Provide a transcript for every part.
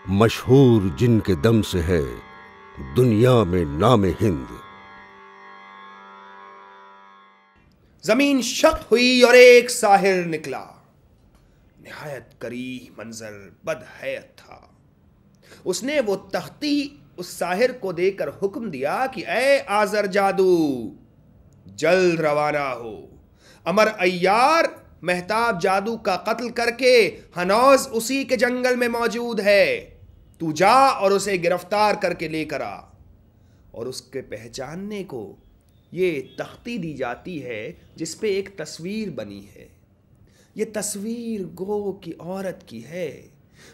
مشہور جن کے دم سے ہے دنیا میں نام ہند۔ زمین شق ہوئی اور ایک ساحر نکلا، نہایت کریہ منظر بد حیت تھا۔ اس نے وہ تختی اس ساحر کو دے کر حکم دیا کہ اے آذر جادو، جلد روانہ ہو۔ امر عیار مہتاب جادو کا قتل کر کے ہنوز اسی کے جنگل میں موجود ہے، تو جا اور اسے گرفتار کر کے لے کر آ۔ اور اس کے پہچاننے کو یہ تختی دی جاتی ہے جس پہ ایک تصویر بنی ہے۔ یہ تصویر گو کی عورت کی ہے،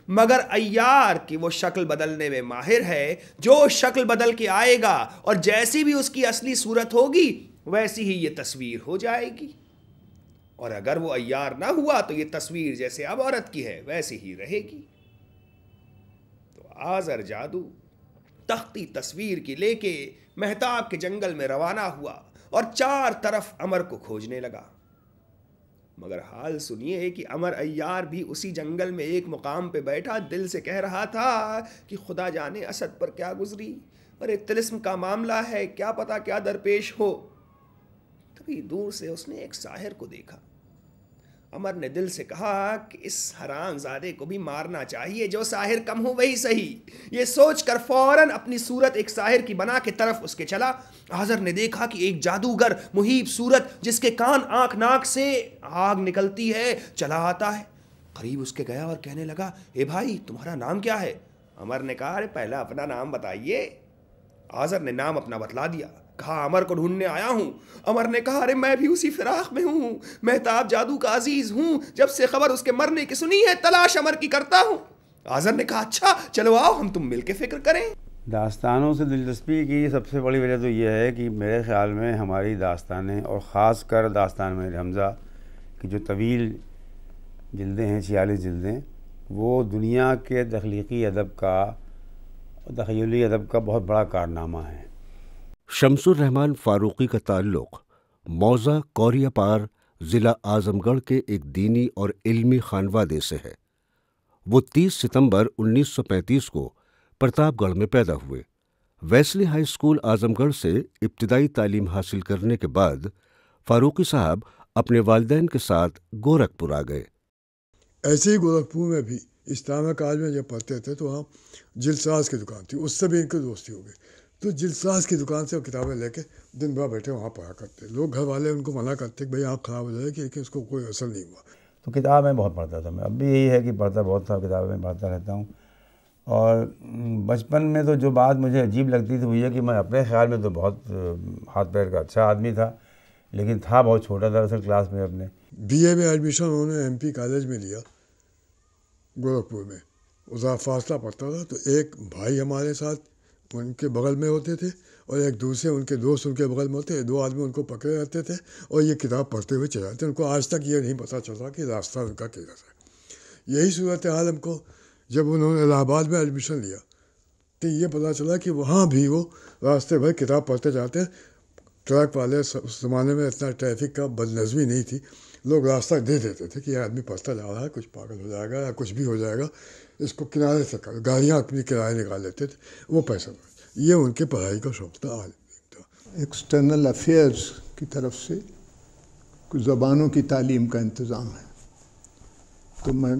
مگر عیار کی وہ شکل بدلنے میں ماہر ہے۔ جو شکل بدل کے آئے گا اور جیسی بھی اس کی اصلی صورت ہوگی ویسی ہی یہ تصویر ہو جائے گی، اور اگر وہ عیار نہ ہوا تو یہ تصویر جیسے اب عورت کی ہے ویسی ہی رہے گی۔ تو آذر جادو تختی تصویر کی لے کے مہتاب کے جنگل میں روانہ ہوا اور چار طرف امر کو کھوجنے لگا۔ مگر حال سنیے کہ امر عیار بھی اسی جنگل میں ایک مقام پہ بیٹھا دل سے کہہ رہا تھا کہ خدا جانے اسد پر کیا گزری، اور ایک طلسم کا معاملہ ہے، کیا پتا کیا درپیش ہو۔ تبھی دور سے اس نے ایک ساحر کو دیکھا۔ امر نے دل سے کہا کہ اس حرام زادے کو بھی مارنا چاہیے، جو ساحر کم ہو وہی صحیح۔ یہ سوچ کر فوراً اپنی صورت ایک ساحر کی بنا کے طرف اس کے چلا۔ آذر نے دیکھا کہ ایک جادوگر مہیب صورت جس کے کان آنکھ ناک سے آگ نکلتی ہے چلا آتا ہے۔ قریب اس کے گیا اور کہنے لگا، اے بھائی تمہارا نام کیا ہے؟ امر نے کہا، ارے پہلا اپنا نام بتائیے۔ آذر نے نام اپنا بتلا دیا، کہا امر کو ڈھونڈنے آیا ہوں۔ امر نے کہا، ارے میں بھی اسی فراق میں ہوں، مہتاب جادو کا عزیز ہوں، جب سے خبر اس کے مرنے کی سنی ہے تلاش امر کی کرتا ہوں۔ آذر نے کہا، اچھا چلو آؤ ہم تم مل کے فکر کریں۔ داستانوں سے دلچسپی کی سب سے بڑی وجہ تو یہ ہے کہ میرے خیال میں ہماری داستانیں، اور خاص کر داستان میں حمزہ کی جو طویل جلدیں ہیں، 46 جلدیں، وہ دنیا کے تخلیقی ادب کا، تخیلی ادب کا بہت بڑا کارنامہ ہے۔ شمس الرحمن فاروقی کا تعلق موضع کوریا پار ضلع اعظم گڑھ کے ایک دینی اور علمی خانوادے سے ہے۔ وہ 30 ستمبر 1935 کو پرتاپ گڑھ میں پیدا ہوئے۔ ویسلی ہائی اسکول اعظم گڑھ سے ابتدائی تعلیم حاصل کرنے کے بعد فاروقی صاحب اپنے والدین کے ساتھ گورکھپور آ گئے۔ ایسے ہی گورکھپور میں بھی اسلامیہ کالج میں جب پڑھتے تھے تو وہاں جلساز کی دکان تھی، اس سے بھی ان کی دوستی ہو گئی، تو جلساز کی دکان سے وہ کتابیں لے کے دن بھر بیٹھے وہاں پڑھا کرتے۔ لوگ گھر والے ان کو منع کرتے کہ بھائی آنکھ خراب ہو جائے گی، لیکن اس کو کوئی اثر نہیں ہوا۔ تو کتاب میں بہت پڑھتا تھا میں، اب بھی یہی ہے کہ پڑھتا بہت تھا، کتابیں پڑھتا رہتا ہوں۔ اور بچپن میں تو جو بات مجھے عجیب لگتی تھی وہ یہ کہ میں اپنے خیال میں تو بہت ہاتھ پیر کا اچھا آدمی تھا، لیکن تھا بہت چھوٹا تھا اصل کلاس میں اپنے۔ بی اے میں ایڈمیشن انہوں نے ایم پی کالج میں لیا گورکھپور میں، ادھر فاصلہ پڑتا تھا، تو ایک بھائی ہمارے ساتھ ان کے بغل میں ہوتے تھے اور ایک دوسرے ان کے دوست ان کے بغل میں ہوتے، دو آدمی ان کو پکڑے رہتے تھے اور یہ کتاب پڑھتے ہوئے چلے جاتے۔ ان کو آج تک یہ نہیں پتہ چلتا کہ راستہ ان کا کدھر ہے۔ یہی صورتحال ہم کو جب انہوں نے الہ آباد میں ایڈمیشن لیا تو یہ پتہ چلا کہ وہاں بھی وہ راستے بھر کتاب پڑھتے جاتے۔ ٹرک والے اس زمانے میں اتنا ٹریفک کا بد نظمی نہیں تھی، لوگ راستہ دے دیتے تھے کہ یہ آدمی پڑھتا جا رہا ہے، کچھ پاگل ہو جائے گا یا کچھ بھی ہو جائے گا، اس کو کنارے سے کر، گاڑیاں اپنی کرائے نکال لیتے تھے، وہ پیسہ یہ ان کے پڑھائی کا شوق تھا۔ ایکسٹرنل افیئرز کی طرف سے کچھ زبانوں کی تعلیم کا انتظام ہے، تو میں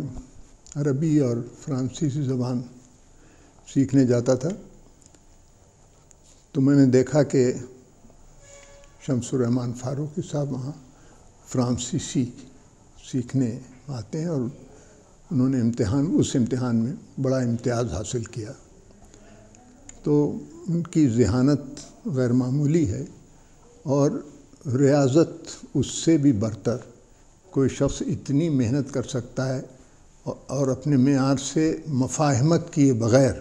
عربی اور فرانسیسی زبان سیکھنے جاتا تھا، تو میں نے دیکھا کہ شمس الرحمن فاروقی صاحب وہاں فرانسیسی سیکھنے آتے ہیں، اور انہوں نے اس امتحان میں بڑا امتیاز حاصل کیا، تو ان کی ذہانت غیر معمولی ہے، اور ریاضت اس سے بھی برتر کوئی شخص اتنی محنت کر سکتا ہے اور اپنے معیار سے مفاہمت کیے بغیر،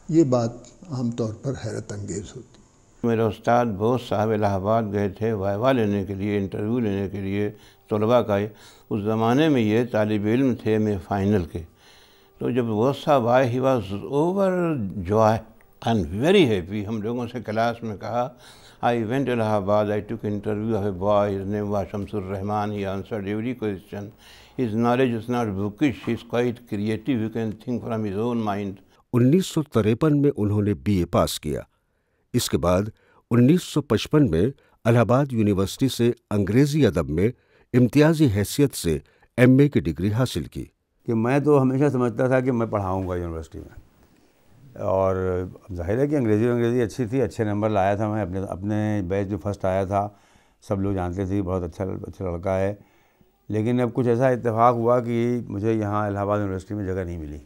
یہ بات عام طور پر حیرت انگیز ہوتی۔ میرے استاد بوس صاحب الہ آباد گئے تھے وائوا لینے کے لیے، انٹرویو لینے کے لیے طلباء کا۔ اس زمانے میں یہ طالب علم تھے میں فائنل کے، تو جب بوس صاحب آئے he was over joy and very happy. ہم لوگوں سے کلاس میں کہا، I went to Allahabad, I took interview of a boy, his name was Shamsur Rahman, he answered every question. His knowledge is not bookish, he is quite creative, he can think from his own mind. 1953 میں انہوں نے BA پاس کیا۔ اس کے بعد 1955 میں الہ آباد university سے انگریزی ادب میں امتیازی حیثیت سے MA کی ڈگری حاصل کی۔ کہ میں تو ہمیشہ سمجھتا تھا کہ میں پڑھاؤں گا یونیورسٹی میں، اور ظاہر ہے کہ انگریزی اچھی تھی، اچھے نمبر لایا تھا میں، اپنے بیچ جو فرسٹ آیا تھا سب لوگ جانتے تھے بہت اچھا لڑکا ہے، لیکن اب کچھ ایسا اتفاق ہوا کہ مجھے یہاں الہ آباد یونیورسٹی میں جگہ نہیں ملی،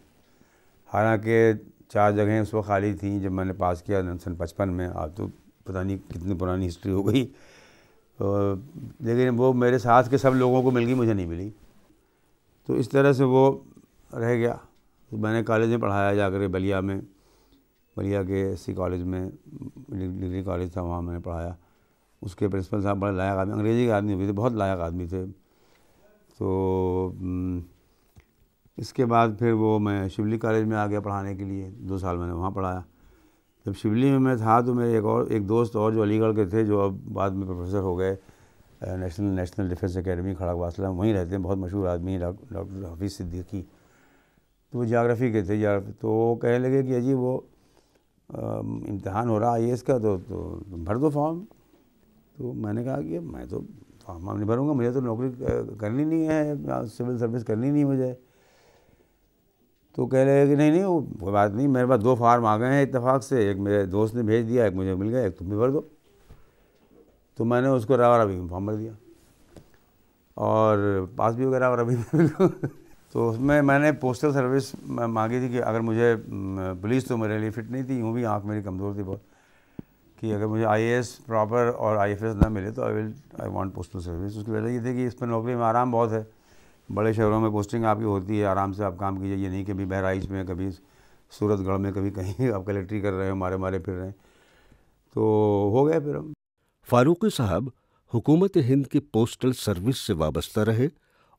حالانکہ 4 جگہیں اس وقت خالی تھیں جب میں نے پاس کیا سن 55 میں۔ اب تو پتہ نہیں کتنی پرانی ہسٹری ہو گئی، لیکن وہ میرے ساتھ کے سب لوگوں کو مل گئی، مجھے نہیں ملی، تو اس طرح سے وہ رہ گیا۔ میں نے کالج میں پڑھایا جا کر بلیا کے SC کالج میں، ڈگری کالج تھا، وہاں میں نے پڑھایا۔ اس کے پرنسپل صاحب بڑے لائق آدمی، انگریزی کے آدمی بھی تھے، بہت لائق آدمی تھے۔ تو اس کے بعد پھر وہ میں شبلی کالج میں آ گیا پڑھانے کے لیے، 2 سال میں نے وہاں پڑھایا۔ جب شبلی میں تھا تو میرے ایک دوست اور جو علی گڑھ کے تھے، جو اب بعد میں پروفیسر ہو گئے، نیشنل ڈیفینس اکیڈمی کھڑگوا ضلع، وہیں رہتے ہیں، بہت مشہور آدمی ڈاکٹر حفیظ صدیقی، تو وہ جغرافی کے تھے۔ تو وہ کہنے لگے کہ جی وہ امتحان ہو رہا IAS کا، تو تم بھر دو فارم۔ تو میں نے کہا کہ میں تو فارم نہیں بھروں گا، مجھے تو نوکری کرنی نہیں ہے، سول سروس کرنی نہیں مجھے۔ تو کہہ لگے کہ نہیں وہ کوئی بات نہیں، میرے پاس 2 فارم آ گئے ہیں اتفاق سے، ایک میرے دوست نے بھیج دیا، ایک مجھے مل گیا، ایک تم بھی بھر دو۔ تو میں نے اس کو راوی میں فارم بھر دیا اور پاس بھی ہو گیا راوی میں۔ تو اس میں نے پوسٹل سروس مانگی تھی کہ اگر مجھے پولیس تو میرے لیے فٹ نہیں تھی، یوں بھی آنکھ میری کمزور تھی بہت، کہ اگر مجھے IAS پراپر اور IFS نہ ملے تو آئی وانٹ پوسٹل سروس۔ اس کی وجہ یہ تھی کہ اس پہ نوکری میں آرام بہت ہے، بڑے شہروں میں پوسٹنگ آپ کی ہوتی ہے، آرام سے آپ کام کیجیے، یہ نہیں کبھی بہرائچ میں، کبھی صورت گڑھ میں، کبھی کہیں آپ کلیکٹری کر رہے ہیں، مارے پھر رہے ہیں۔ تو ہو گئے پھر ہم۔ فاروقی صاحب حکومت ہند کی پوسٹل سروس سے وابستہ رہے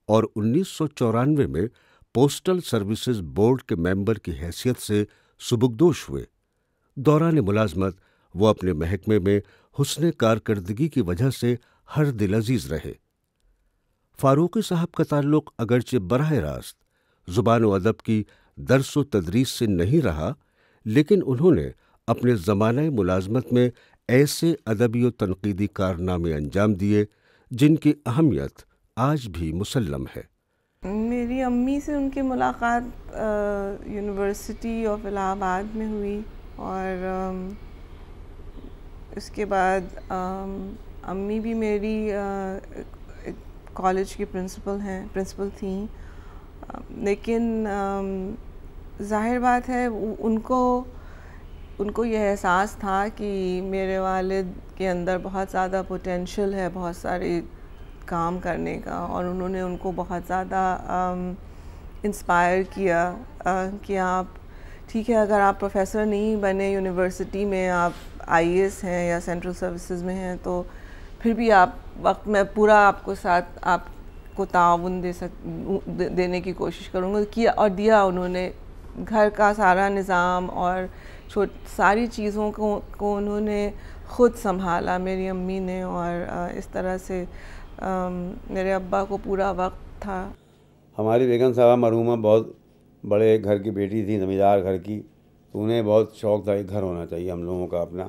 اور 1994 میں پوسٹل سروسز بورڈ کے ممبر کی حیثیت سے سبکدوش ہوئے۔ دوران ملازمت وہ اپنے محکمے میں حسن کارکردگی کی وجہ سے ہر دل عزیز رہے۔ فاروقی صاحب کا تعلق اگرچہ براہ راست زبان و ادب کی درس و تدریس سے نہیں رہا، لیکن انہوں نے اپنے زمانہ ملازمت میں ایسے ادبی و تنقیدی کارنامے انجام دیے جن کی اہمیت آج بھی مسلم ہے۔ میری امی سے ان کی ملاقات یونیورسٹی آف الہ آباد میں ہوئی، اور اس کے بعد امی بھی میری کالج کی پرنسپل تھیں، لیکن ظاہر بات ہے ان کو یہ احساس تھا کہ میرے والد کے اندر بہت زیادہ پوٹینشیل ہے بہت سارے کام کرنے کا، اور انہوں نے ان کو بہت زیادہ انسپائر کیا کہ آپ ٹھیک ہے، اگر آپ پروفیسر نہیں بنے یونیورسٹی میں، آپ IAS ہیں یا سینٹرل سروسز میں ہیں، تو پھر بھی آپ وقت میں پورا آپ کو ساتھ آپ کو تعاون دینے کی کوشش کروں گا کیا، اور دیا انہوں نے۔ گھر کا سارا نظام اور ساری چیزوں کو انہوں نے خود سنبھالا میری امی نے، اور اس طرح سے میرے ابا کو پورا وقت تھا۔ ہماری بیگم صاحبہ مرحومہ بہت بڑے گھر کی بیٹی تھی، زمیندار گھر کی، تو انہیں بہت شوق تھا کہ گھر ہونا چاہیے ہم لوگوں کا اپنا۔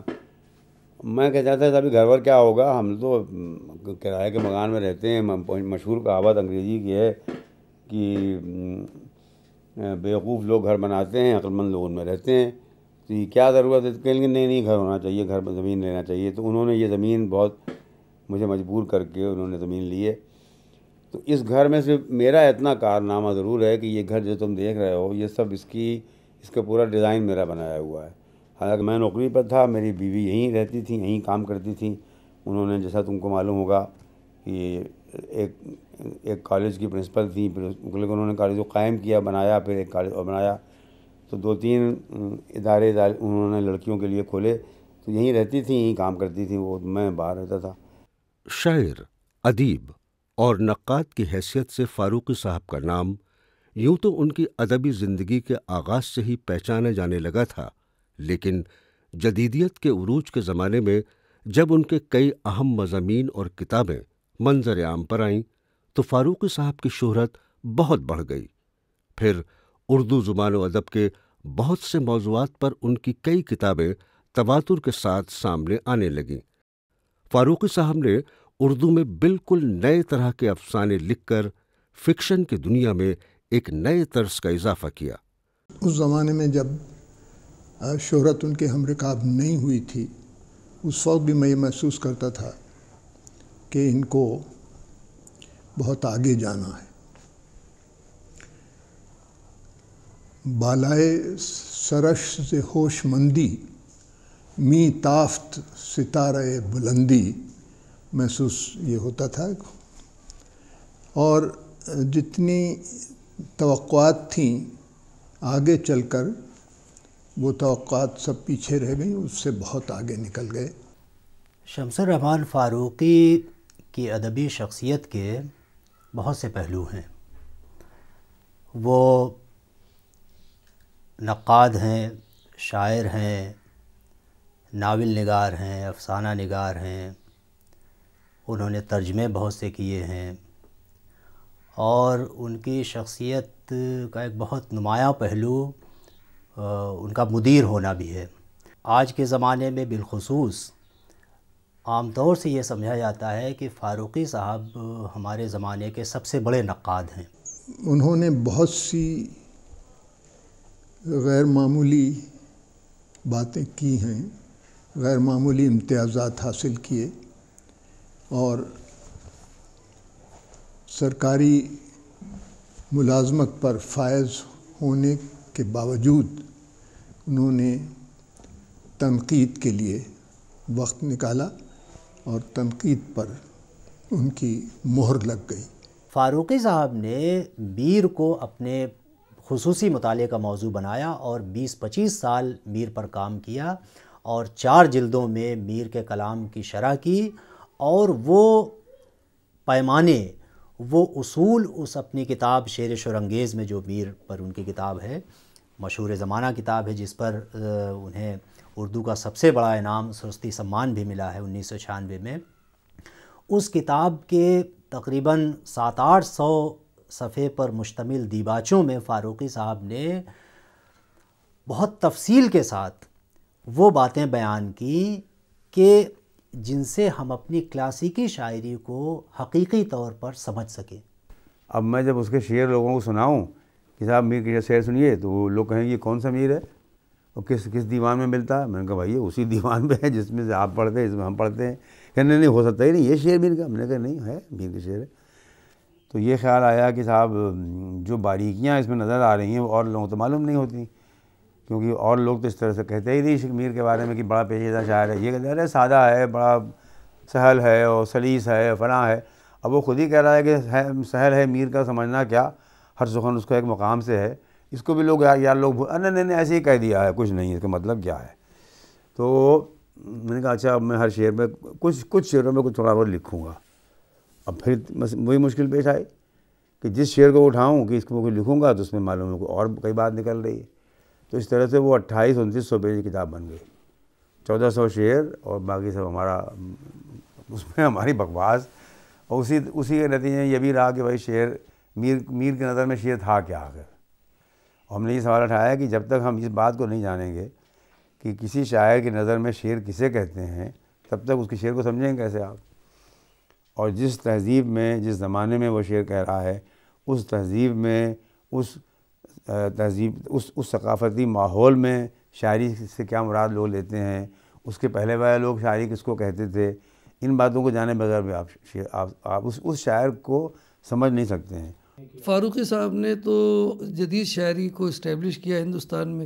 میں کہتا تھا ابھی گھر ور کیا ہوگا، ہم تو کرائے کے مکان میں رہتے ہیں۔ مشہور کہاوت انگریزی کی ہے کہ بیوقوف لوگ گھر بناتے ہیں، عقل مند لوگ ان میں رہتے ہیں، تو یہ کیا ضرورت ہے؟ کہیں گے نہیں گھر ہونا چاہیے، گھر زمین لینا چاہیے۔ تو انہوں نے یہ زمین بہت مجھے مجبور کر کے انہوں نے زمین لی ہے۔ تو اس گھر میں صرف میرا اتنا کارنامہ ضرور ہے کہ یہ گھر جو تم دیکھ رہے ہو، یہ سب اس کا پورا ڈیزائن میرا بنایا ہوا ہے۔ حالانکہ میں نوکری پر تھا، میری بیوی یہیں رہتی تھی، یہیں کام کرتی تھیں۔ انہوں نے جیسا تم کو معلوم ہوگا کہ ایک کالج کی پرنسپل تھیں، پھر انہوں نے کالج کو قائم کیا، بنایا، پھر ایک کالج اور بنایا، تو 2-3 ادارے انہوں نے لڑکیوں کے لیے کھولے، تو یہیں رہتی تھیں، یہیں کام کرتی تھیں وہ، میں باہر رہتا تھا۔ شاعر، ادیب اور نقاد کی حیثیت سے فاروقی صاحب کا نام یوں تو ان کی ادبی زندگی کے آغاز سے ہی پہچانا جانے لگا تھا، لیکن جدیدیت کے عروج کے زمانے میں جب ان کے کئی اہم مضامین اور کتابیں منظر عام پر آئیں تو فاروقی صاحب کی شہرت بہت بڑھ گئی۔ پھر اردو زبان و ادب کے بہت سے موضوعات پر ان کی کئی کتابیں تواتر کے ساتھ سامنے آنے لگیں۔ فاروقی صاحب نے اردو میں بالکل نئے طرح کے افسانے لکھ کر فکشن کی دنیا میں ایک نئے طرز کا اضافہ کیا۔ اس زمانے میں جب شہرت ان کے ہم رکاب نہیں ہوئی تھی، اس وقت بھی میں یہ محسوس کرتا تھا کہ ان کو بہت آگے جانا ہے۔ بالائے سرش سے ہوش مندی، می تافت ستارہ بلندی محسوس یہ ہوتا تھا، اور جتنی توقعات تھیں آگے چل کر وہ توقعات سب پیچھے رہ گئیں، اس سے بہت آگے نکل گئے۔ شمس الرحمن فاروقی کی ادبی شخصیت کے بہت سے پہلو ہیں۔ وہ نقاد ہیں، شاعر ہیں، ناول نگار ہیں، افسانہ نگار ہیں، انہوں نے ترجمے بہت سے کیے ہیں، اور ان کی شخصیت کا ایک بہت نمایاں پہلو ان کا مدیر ہونا بھی ہے۔ آج کے زمانے میں بالخصوص عام طور سے یہ سمجھا جاتا ہے کہ فاروقی صاحب ہمارے زمانے کے سب سے بڑے نقاد ہیں۔ انہوں نے بہت سی غیر معمولی باتیں کی ہیں، غیر معمولی امتیازات حاصل کیے، اور سرکاری ملازمت پر فائز ہونے کے باوجود انہوں نے تنقید کے لیے وقت نکالا، اور تنقید پر ان کی مہر لگ گئی۔ فاروقی صاحب نے میر کو اپنے خصوصی مطالعے کا موضوع بنایا اور 20-25 سال میر پر کام کیا، اور 4 جلدوں میں میر کے کلام کی شرح کی، اور وہ پیمانے، وہ اصول اس اپنی کتاب شعر شورانگیز میں، جو میر پر ان کی کتاب ہے، مشہور زمانہ کتاب ہے، جس پر انہیں اردو کا سب سے بڑا انعام سرستی سمان بھی ملا ہے 1996 میں، اس کتاب کے تقریباً 700-800 صفحے پر مشتمل دیباچوں میں فاروقی صاحب نے بہت تفصیل کے ساتھ وہ باتیں بیان کی کہ جن سے ہم اپنی کلاسیکی شاعری کو حقیقی طور پر سمجھ سکیں۔ اب میں جب اس کے شعر لوگوں کو سناؤں کہ صاحب میر کے شعر سنیے، تو وہ لوگ کہیں گے کون سا میر ہے اور کس دیوان میں ملتا ہے؟ میں نے کہا بھائی اسی دیوان میں ہے جس میں سے آپ پڑھتے ہیں، جس میں ہم پڑھتے ہیں۔ کہنے نہیں ہو سکتا ہی نہیں، یہ شعر میر کا۔ ہم نے کہا نہیں ہے، میر کے شعر ہے۔ تو یہ خیال آیا کہ صاحب جو باریکیاں اس میں نظر آ رہی ہیں وہ اور لوگوں کو تو معلوم نہیں ہوتی، کیونکہ اور لوگ تو اس طرح سے کہتے ہی نہیں میر کے بارے میں کہ بڑا پیچیدہ شاعر ہے۔ یہ کہتے ہیں ارے سادہ ہے، بڑا سہل ہے اور سلیس ہے، فلاں ہے۔ اب وہ خود ہی کہہ رہا ہے کہ سہل ہے، میر کا سمجھنا کیا، ہر سخن اس کا ایک مقام سے ہے۔ اس کو بھی لوگ یار لوگ نہیں ایسے ہی کہہ دیا ہے، کچھ نہیں، اس کا مطلب کیا ہے۔ تو میں نے کہا اچھا اب میں ہر شعر میں کچھ شعروں میں کچھ تھوڑا بہت لکھوں گا۔ اب پھر وہی مشکل پیش آئی کہ جس شعر کو اٹھاؤں کہ اس کو کچھ لکھوں گا تو اس میں معلوم ہے اور کئی بات نکل رہی ہے۔ تو اس طرح سے وہ 2800-2900 پیج کی کتاب بن گئی، 1400 شعر اور باقی سب ہمارا، اس میں ہماری بکواس، اور اسی کے نتیجے میں یہ بھی رہا کہ بھائی شعر میر کی نظر میں شعر تھا کیا آخر۔ اور ہم نے یہ سوال اٹھایا کہ جب تک ہم اس بات کو نہیں جانیں گے کہ کسی شاعر کی نظر میں شعر کسے کہتے ہیں، تب تک اس کے شعر کو سمجھیں گے کیسے آپ؟ اور جس تہذیب میں، جس زمانے میں وہ شعر کہہ رہا ہے، اس تہذیب میں، اس ثقافتی ماحول میں شاعری سے کیا مراد لوگ لیتے ہیں، اس کے پہلے والے لوگ شاعری کس کو کہتے تھے، ان باتوں کو جانے بغیر بھی آپ اس شاعر کو سمجھ نہیں سکتے ہیں۔ فاروقی صاحب نے تو جدید شاعری کو اسٹیبلش کیا ہندوستان میں،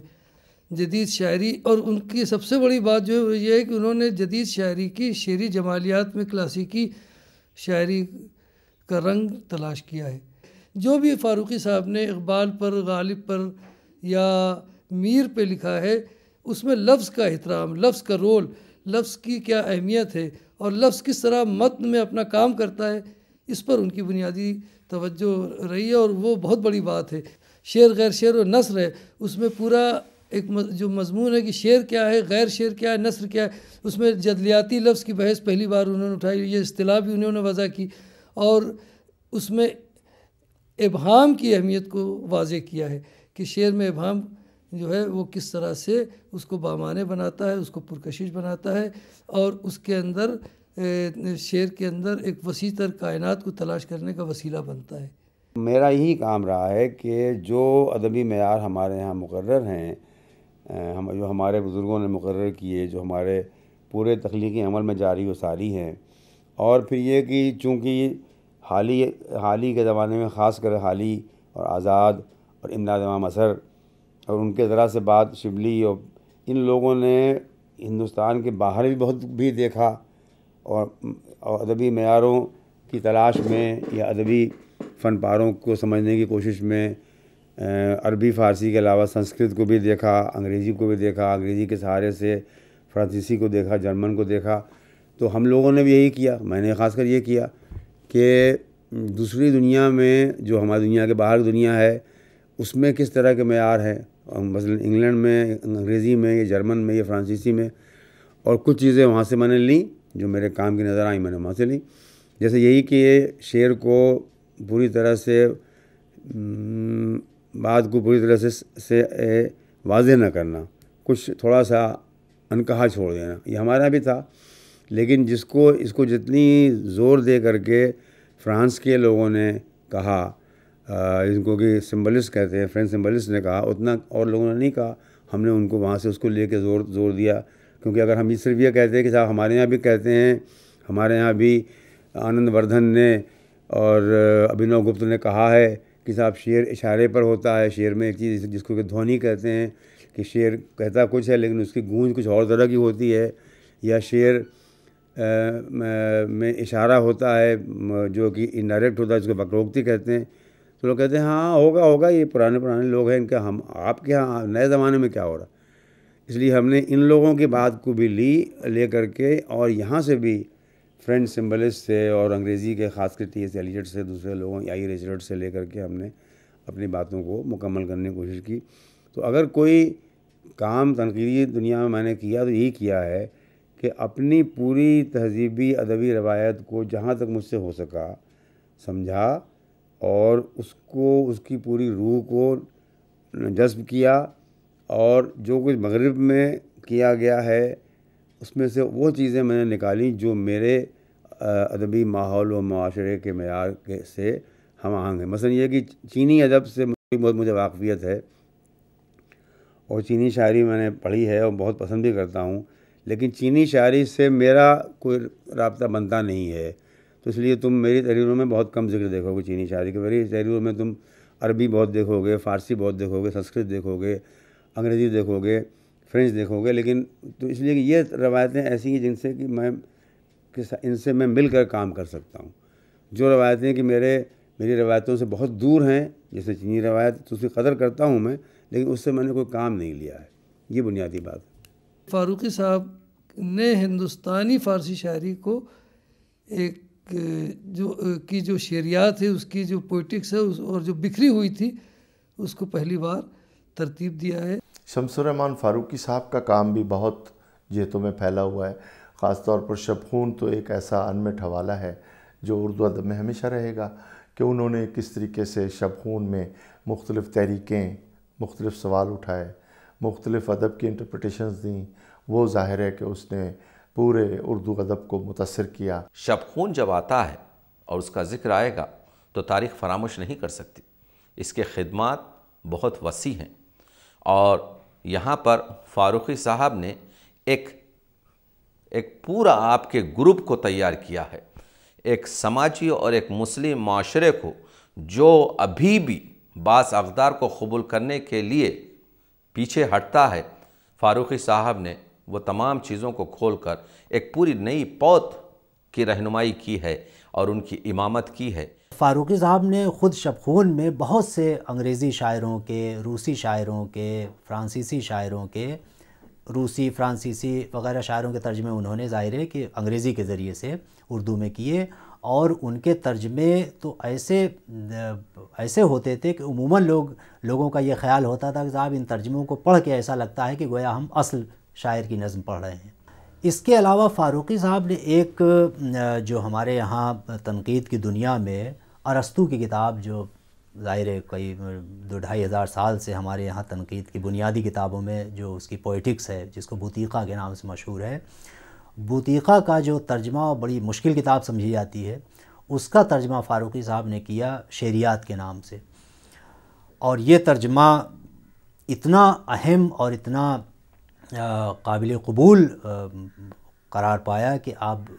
جدید شاعری، اور ان کی سب سے بڑی بات جو ہے یہ ہے کہ انہوں نے جدید شاعری کی شعری جمالیات میں کلاسیکی شاعری کا رنگ تلاش کیا ہے۔ جو بھی فاروقی صاحب نے اقبال پر، غالب پر یا میر پہ لکھا ہے، اس میں لفظ کا احترام، لفظ کا رول، لفظ کی کیا اہمیت ہے اور لفظ کس طرح متن میں اپنا کام کرتا ہے، اس پر ان کی بنیادی توجہ رہی ہے، اور وہ بہت بڑی بات ہے۔ شعر غیر شعر و نثر ہے، اس میں پورا ایک جو مضمون ہے کہ شعر کیا ہے، غیر شعر کیا ہے، نثر کیا ہے، اس میں جدلیاتی لفظ کی بحث پہلی بار انہوں نے اٹھائی، یہ اصطلاح بھی انہوں نے وضع کی، اور اس میں ابہام کی اہمیت کو واضح کیا ہے کہ شعر میں ابہام جو ہے وہ کس طرح سے اس کو بامعنی بناتا ہے، اس کو پرکشش بناتا ہے، اور اس کے اندر شعر کے اندر ایک وسیع تر کائنات کو تلاش کرنے کا وسیلہ بنتا ہے۔ میرا یہی کام رہا ہے کہ جو ادبی معیار ہمارے ہاں مقرر ہیں، جو ہمارے بزرگوں نے مقرر کیے، جو ہمارے پورے تخلیقی عمل میں جاری و ساری ہیں، اور پھر یہ کہ چونکہ حالی کے زمانے میں خاص کر حالی اور آزاد اور امداد امام اثر اور ان کے ذرا سے بعد شبلی، اور ان لوگوں نے ہندوستان کے باہر بھی بہت بھی دیکھا، اور ادبی معیاروں کی تلاش میں یا ادبی فن پاروں کو سمجھنے کی کوشش میں عربی فارسی کے علاوہ سنسکرت کو بھی دیکھا، انگریزی کو بھی دیکھا، انگریزی کے سہارے سے فرانسیسی کو دیکھا، جرمن کو دیکھا۔ تو ہم لوگوں نے بھی یہی کیا، میں نے خاص کر یہ کیا کہ دوسری دنیا میں جو ہماری دنیا کے باہر کی دنیا ہے اس میں کس طرح کے معیار ہیں، مثلا انگلینڈ میں، انگریزی میں، یا جرمن میں، یا فرانسیسی میں، اور کچھ چیزیں وہاں سے میں نے لیں جو میرے کام کی نظر آئیں، میں نے وہاں سے لیں۔ جیسے یہی کہ شعر کو پوری طرح سے بات کو پوری طرح سے واضح نہ کرنا، کچھ تھوڑا سا انکہا چھوڑ دینا، یہ ہمارا بھی تھا۔ لیکن اس کو جتنی زور دے کر کے فرانس کے لوگوں نے کہا، ان کو کہ سمبلسٹ کہتے ہیں، فرینچ سمبلسٹ نے کہا، اتنا اور لوگوں نے نہیں کہا۔ ہم نے ان کو وہاں سے اس کو لے کے زور دیا، کیونکہ اگر ہم صرف یہ کہتے ہیں کہ صاحب ہمارے یہاں بھی کہتے ہیں، ہمارے یہاں بھی آنند وردھن نے اور ابھینو گپت نے کہا ہے کہ صاحب شعر اشارے پر ہوتا ہے، شعر میں ایک چیز جس کو کہ دھونی کہتے ہیں، کہ شعر کہتا کچھ ہے لیکن اس کی گونج کچھ اور طرح کی ہوتی ہے، یا شعر میں اشارہ ہوتا ہے جو کہ انڈائریکٹ ہوتا ہے، جس کو وکروکتی کہتے ہیں۔ تو لوگ کہتے ہیں ہاں ہوگا، یہ پرانے لوگ ہیں، ان کا آپ کے ہاں نئے زمانے میں کیا ہو رہا۔ اس لیے ہم نے ان لوگوں کی بات کو بھی لے کر کے، اور یہاں سے بھی فرینچ سمبلسٹ سے اور انگریزی کے خاص کر ٹی ایس ایلیٹ سے، دوسرے لوگوں آئی ریچرڈ سے لے کر کے ہم نے اپنی باتوں کو مکمل کرنے کی کوشش کی۔ تو اگر کوئی کام تنقیدی دنیا میں نے کیا تو یہی کیا ہے کہ اپنی پوری تہذیبی ادبی روایت کو جہاں تک مجھ سے ہو سکا سمجھا، اور اس کی پوری روح کو جذب کیا، اور جو کچھ مغرب میں کیا گیا ہے اس میں سے وہ چیزیں میں نے نکالیں جو میرے ادبی ماحول و معاشرے کے معیار سے ہم آہنگ ہیں۔ مثلا یہ کہ چینی ادب سے بہت مجھے واقفیت ہے، اور چینی شاعری میں نے پڑھی ہے اور بہت پسند بھی کرتا ہوں، لیکن چینی شاعری سے میرا کوئی رابطہ بنتا نہیں ہے۔ تو اس لیے تم میری تحریروں میں بہت کم ذکر دیکھو گے چینی شاعری کے۔ میری تحریروں میں تم عربی بہت دیکھو گے، فارسی بہت دیکھو گے، سنسکرت دیکھو گے، انگریزی دیکھو گے، فرینچ دیکھو گے۔ لیکن تو اس لیے کہ یہ روایتیں ایسی ہیں جن سے کہ ان سے میں مل کر کام کر سکتا ہوں۔ جو روایتیں کہ میری روایتوں سے بہت دور ہیں، جیسے چینی روایت، تو اس کی قدر کرتا ہوں میں، لیکن اس سے میں نے کوئی کام نہیں لیا ہے۔ یہ بنیادی بات ہے۔ فاروقی صاحب نے ہندوستانی فارسی شاعری کو ایک جو شعریات ہے، اس کی جو پوئٹکس ہے اور جو بکھری ہوئی تھی، اس کو پہلی بار ترتیب دیا ہے۔ شمس الرحمن فاروقی صاحب کا کام بھی بہت جہتوں میں پھیلا ہوا ہے، خاص طور پر شب خون تو ایک ایسا انمٹ حوالہ ہے جو اردو ادب میں ہمیشہ رہے گا، کہ انہوں نے کس طریقے سے شب خون میں مختلف تحریکیں، مختلف سوال اٹھائے، مختلف ادب کی انٹرپریٹیشنز دیں۔ وہ ظاہر ہے کہ اس نے پورے اردو ادب کو متاثر کیا۔ شب خون جب آتا ہے اور اس کا ذکر آئے گا تو تاریخ فراموش نہیں کر سکتی۔ اس کے خدمات بہت وسیع ہیں، اور یہاں پر فاروقی صاحب نے ایک پورا آپ کے گروپ کو تیار کیا ہے، ایک سماجی اور ایک مسلم معاشرے کو جو ابھی بھی بعض اقدار کو قبول کرنے کے لیے پیچھے ہٹتا ہے۔ فاروقی صاحب نے وہ تمام چیزوں کو کھول کر ایک پوری نئی پوت کی رہنمائی کی ہے اور ان کی امامت کی ہے۔ فاروقی صاحب نے خود شب خون میں بہت سے انگریزی شاعروں کے، روسی شاعروں کے، فرانسیسی شاعروں کے، روسی، فرانسیسی وغیرہ شاعروں کے ترجمے انہوں نے ظاہر ہے کہ انگریزی کے ذریعے سے اردو میں کیے، اور ان کے ترجمے تو ایسے ہوتے تھے کہ عموماً لوگوں کا یہ خیال ہوتا تھا کہ صاحب ان ترجموں کو پڑھ کے ایسا لگتا ہے کہ گویا ہم اصل شاعر کی نظم پڑھ رہے ہیں۔ اس کے علاوہ فاروقی صاحب نے ایک جو ہمارے یہاں تنقید کی دنیا میں ارسطو کی کتاب جو ظاہر ہے کئی 2-2.5 سال سے ہمارے یہاں تنقید کی بنیادی کتابوں میں جو اس کی پوئٹکس ہے جس کو بوتیقہ کے نام سے مشہور ہے، بوتیقہ کا جو ترجمہ بڑی مشکل کتاب سمجھی جاتی ہے، اس کا ترجمہ فاروقی صاحب نے کیا شعریات کے نام سے، اور یہ ترجمہ اتنا اہم اور اتنا قابل قبول قرار پایا کہ اب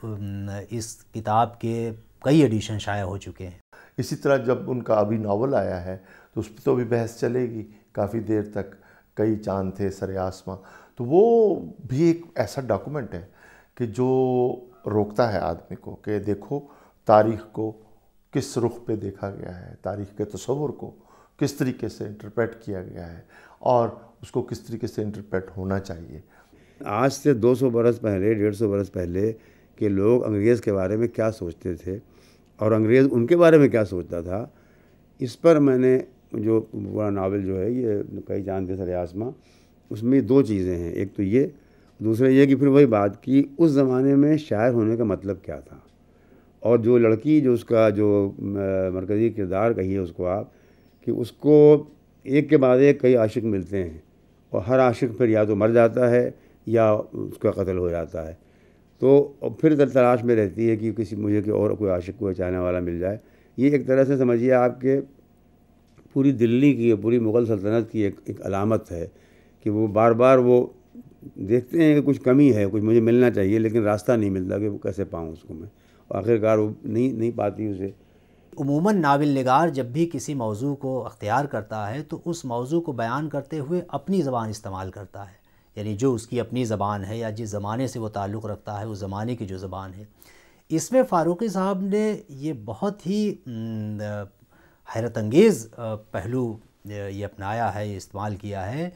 اس کتاب کے کئی ایڈیشن شائع ہو چکے ہیں۔ اسی طرح جب ان کا ابھی ناول آیا ہے تو اس پہ تو بھی بحث چلے گی کافی دیر تک، کئی چاند تھے سر آسماں، تو وہ بھی ایک ایسا ڈاکومنٹ ہے کہ جو روکتا ہے آدمی کو کہ دیکھو تاریخ کو کس رخ پہ دیکھا گیا ہے، تاریخ کے تصور کو کس طریقے سے انٹرپریٹ کیا گیا ہے اور اس کو کس طریقے سے انٹرپریٹ ہونا چاہیے۔ آج سے 200 برس پہلے 150 برس پہلے کہ لوگ انگریز کے بارے میں کیا سوچتے تھے اور انگریز ان کے بارے میں کیا سوچتا تھا، اس پر میں نے جو پورا ناول جو ہے یہ کئی چاند تھے سر آسماں، اس میں 2 چیزیں ہیں، ایک تو یہ، دوسرا یہ کہ پھر وہی بات کی اس زمانے میں شاعر ہونے کا مطلب کیا تھا، اور جو لڑکی جو اس کا جو مرکزی کردار کہیے اس کو آپ، کہ اس کو ایک کے بعد ایک کئی عاشق ملتے ہیں اور ہر عاشق پھر یا تو مر جاتا ہے یا اس کا قتل ہو جاتا ہے، تو پھر تلاش میں رہتی ہے کہ مجھے کہ اور کوئی عاشق کو چاہنے والا مل جائے۔ یہ ایک طرح سے سمجھیے آپ کہ پوری دلی کی پوری مغل سلطنت کی ایک علامت ہے کہ وہ بار بار وہ دیکھتے ہیں کہ کچھ کمی ہے، کچھ مجھے ملنا چاہیے لیکن راستہ نہیں ملتا کہ وہ کیسے پاؤں اس کو میں، اور آخرکار وہ نہیں پاتی اسے۔ عموماً ناول نگار جب بھی کسی موضوع کو اختیار کرتا ہے تو اس موضوع کو بیان کرتے ہوئے اپنی زبان استعمال کرتا ہے، یعنی جو اس کی اپنی زبان ہے یا جس زمانے سے وہ تعلق رکھتا ہے اس زمانے کی جو زبان ہے۔ اس میں فاروقی صاحب نے یہ بہت ہی حیرت انگیز پہلو یہ اپنایا ہے، یہ استعمال کیا ہے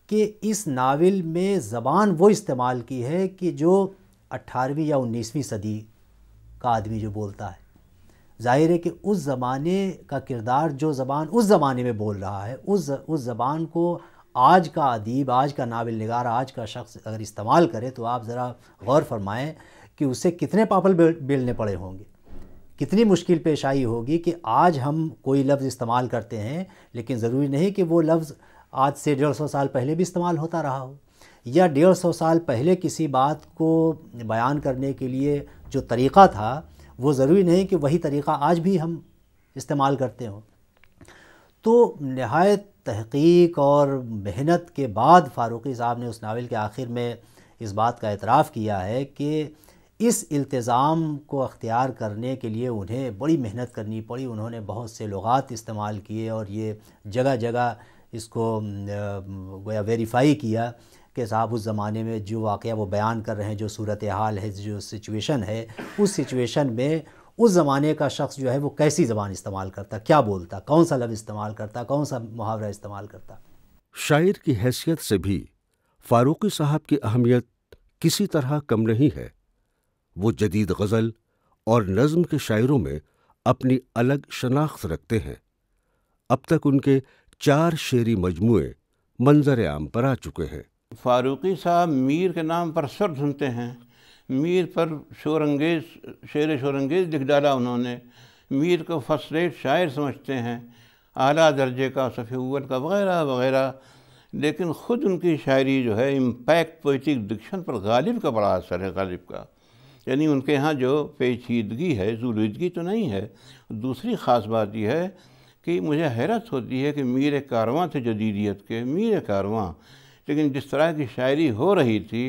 کہ اس ناول میں زبان وہ استعمال کی ہے کہ جو 18ویں یا 19ویں صدی کا آدمی جو بولتا ہے۔ ظاہر ہے کہ اس زمانے کا کردار جو زبان اس زمانے میں بول رہا ہے، اس زبان کو آج کا ادیب، آج کا ناول نگار، آج کا شخص اگر استعمال کرے تو آپ ذرا غور فرمائیں کہ اسے کتنے پاپل بیلنے پڑے ہوں گے، کتنی مشکل پیش آئی ہوگی کہ آج ہم کوئی لفظ استعمال کرتے ہیں لیکن ضروری نہیں کہ وہ لفظ آج سے 150 سال پہلے بھی استعمال ہوتا رہا ہو، یا 150 سال پہلے کسی بات کو بیان کرنے کے لیے جو طریقہ تھا وہ ضروری نہیں کہ وہی طریقہ آج بھی ہم استعمال کرتے ہوں۔ تو نہایت تحقیق اور محنت کے بعد فاروقی صاحب نے اس ناول کے آخر میں اس بات کا اعتراف کیا ہے کہ اس التزام کو اختیار کرنے کے لیے انہیں بڑی محنت کرنی پڑی، انہوں نے بہت سے لغات استعمال کیے اور یہ جگہ جگہ اس کو گویا ویریفائی کیا کہ صاحب اس زمانے میں جو واقعہ وہ بیان کر رہے ہیں، جو صورتحال ہے، جو سچویشن ہے، اس سچویشن میں اس زمانے کا شخص جو ہے وہ کیسی زبان استعمال کرتا، کیا بولتا، کون سا لفظ استعمال کرتا، کون سا محاورہ استعمال کرتا۔ شاعر کی حیثیت سے بھی فاروقی صاحب کی اہمیت کسی طرح کم نہیں ہے۔ وہ جدید غزل اور نظم کے شاعروں میں اپنی الگ شناخت رکھتے ہیں۔ اب تک ان کے 4 شعری مجموعے منظر عام پر آ چکے ہیں۔ فاروقی صاحب میر کے نام پر سر دھنتے ہیں، میر پر شعر شورانگیز لکھ ڈالا انہوں نے، میر کو فرسٹ ریٹ شاعر سمجھتے ہیں، اعلیٰ درجے کا، صف اول کا، وغیرہ وغیرہ، لیکن خود ان کی شاعری جو ہے امپیکٹ پوئٹک ڈکشن پر غالب کا بڑا اثر ہے، غالب کا، یعنی ان کے ہاں جو پیچیدگی ہے، زولودگی تو نہیں ہے۔ دوسری خاص بات یہ ہے کہ مجھے حیرت ہوتی ہے کہ میر کارواں تھے جدیدیت کے، میر کارواں، لیکن جس طرح کی شاعری ہو رہی تھی،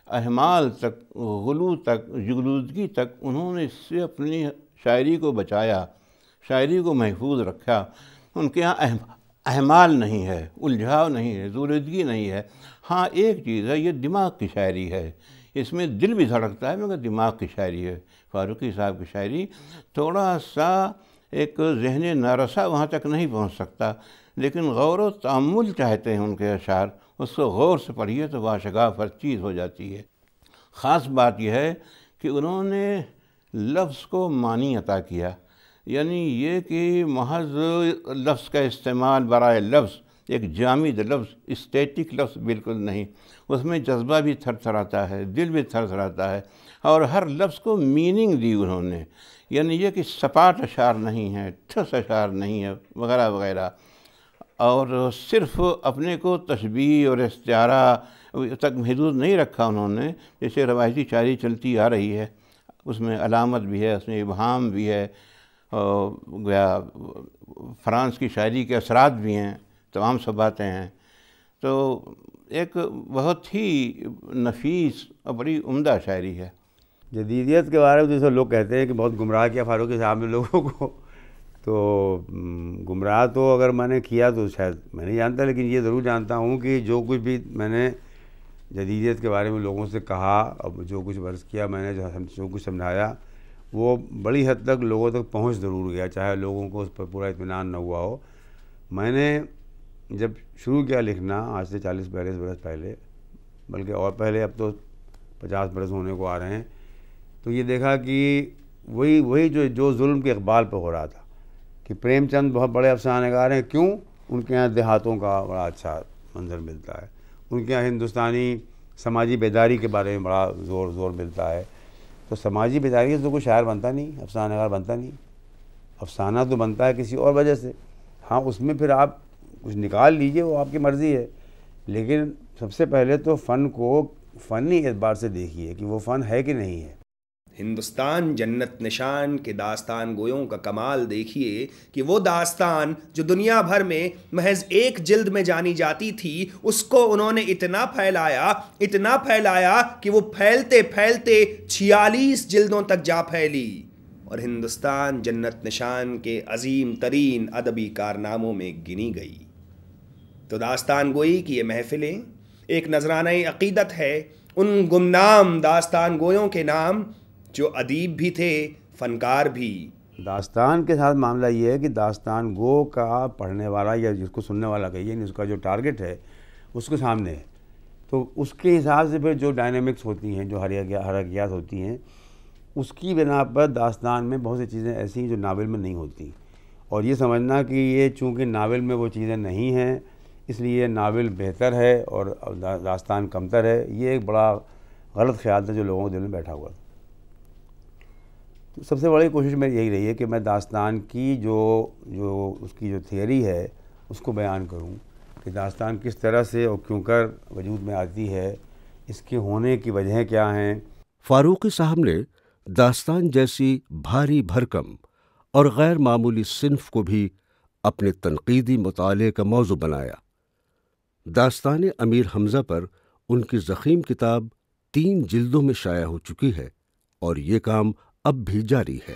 احمال تک، غلو تک، جغلودگی تک، انہوں نے اس سے اپنی شاعری کو بچایا، شاعری کو محفوظ رکھا۔ ان کے ہاں احمال نہیں ہے، الجھاؤ نہیں ہے، زولودگی نہیں ہے۔ ہاں ایک چیز ہے، یہ دماغ کی شاعری ہے، اس میں دل بھی دھڑکتا ہے مگر دماغ کی شاعری ہے۔ فاروقی صاحب کی شاعری تھوڑا سا ایک ذہن نارسا وہاں تک نہیں پہنچ سکتا، لیکن غور و تأمل چاہتے ہیں ان کے اشعار، اس کو غور سے پڑھیے تو واشگاف ہر چیز ہو جاتی ہے۔ خاص بات یہ ہے کہ انہوں نے لفظ کو معنی عطا کیا، یعنی یہ کہ محض لفظ کا استعمال برائے لفظ، ایک جامد لفظ، اسٹیٹک لفظ بالکل نہیں، اس میں جذبہ بھی تھر تھراتا ہے، دل بھی تھر تھراتا ہے، اور ہر لفظ کو میننگ دی انہوں نے۔ یعنی یہ کہ سپاٹ اشعار نہیں ہے، ٹھوس اشعار نہیں ہے وغیرہ وغیرہ، اور صرف اپنے کو تشبیہ اور استعارہ تک محدود نہیں رکھا انہوں نے، جیسے روایتی شاعری چلتی آ رہی ہے، اس میں علامت بھی ہے، اس میں ابہام بھی ہے، گویا فرانس کی شاعری کے اثرات بھی ہیں، تمام سب باتیں ہیں. تو ایک بہت ہی نفیس اور بڑی عمدہ شاعری ہے. جدیدیت کے بارے میں جیسے لوگ کہتے ہیں کہ بہت گمراہ کیا فاروقی صاحب نے لوگوں کو، تو گمراہ تو اگر میں نے کیا تو شاید میں نہیں جانتا، لیکن یہ ضرور جانتا ہوں کہ جو کچھ بھی میں نے جدیدیت کے بارے میں لوگوں سے کہا اور جو کچھ عرض کیا، میں نے جو کچھ سمجھایا، وہ بڑی حد تک لوگوں تک پہنچ ضرور گیا، چاہے لوگوں کو اس پر پورا اطمینان نہ ہوا ہو. میں نے جب شروع کیا لکھنا آج سے 40-42 برس پہلے، بلکہ اور پہلے، اب تو 50 برس ہونے کو آ رہے ہیں، تو یہ دیکھا کہ وہی جو ظلم کے اقبال پہ ہو رہا تھا کہ پریم چند بہت بڑے افسانے نگار ہیں. کیوں؟ ان کے یہاں دیہاتوں کا بڑا اچھا منظر ملتا ہے، ان کے یہاں ہندوستانی سماجی بیداری کے بارے میں بڑا زور ملتا ہے. تو سماجی بیداری سے تو کوئی شاعر بنتا نہیں، افسانہ نگار بنتا نہیں. افسانہ تو بنتا ہے کسی اور وجہ سے. ہاں اس میں پھر آپ کچھ نکال لیجئے، وہ آپ کی مرضی ہے، لیکن سب سے پہلے تو فن کو فنی اعتبار سے دیکھیے کہ وہ فن ہے کہ نہیں ہے. ہندوستان جنت نشان کے داستان گویوں کا کمال دیکھیے کہ وہ داستان جو دنیا بھر میں محض ایک جلد میں جانی جاتی تھی، اس کو انہوں نے اتنا پھیلایا کہ وہ پھیلتے 46 جلدوں تک جا پھیلی، اور ہندوستان جنت نشان کے عظیم ترین ادبی کارناموں میں گنی گئی. تو داستان گوئی کی یہ محفلیں ایک نذرانہ عقیدت ہے ان گمنام داستان گویوں کے نام جو ادیب بھی تھے، فنکار بھی. داستان کے ساتھ معاملہ یہ ہے کہ داستان گو کا پڑھنے والا یا جس کو سننے والا کہیے، یعنی اس کا جو ٹارگٹ ہے اس کے سامنے ہے، تو اس کے حساب سے پھر جو ڈائنامکس ہوتی ہیں، جو حرکیات ہوتی ہیں، اس کی بنا پر داستان میں بہت سی چیزیں ایسی ہیں جو ناول میں نہیں ہوتی. اور یہ سمجھنا کہ یہ چونکہ ناول میں وہ چیزیں نہیں ہیں اس لیے ناول بہتر ہے اور داستان کمتر ہے، یہ ایک بڑا غلط خیال تھا جو لوگوں کے دل میں بیٹھا ہوا تھا. تو سب سے بڑی کوشش میری یہی رہی ہے کہ میں داستان کی جو اس کی جو تھیوری ہے اس کو بیان کروں کہ داستان کس طرح سے اور کیوں کر وجود میں آتی ہے، اس کے ہونے کی وجہیں کیا ہیں. فاروقی صاحب نے داستان جیسی بھاری بھرکم اور غیر معمولی صنف کو بھی اپنے تنقیدی مطالعے کا موضوع بنایا. داستان امیر حمزہ پر ان کی ضخیم کتاب 3 جلدوں میں شائع ہو چکی ہے اور یہ کام اب بھی جاری ہے.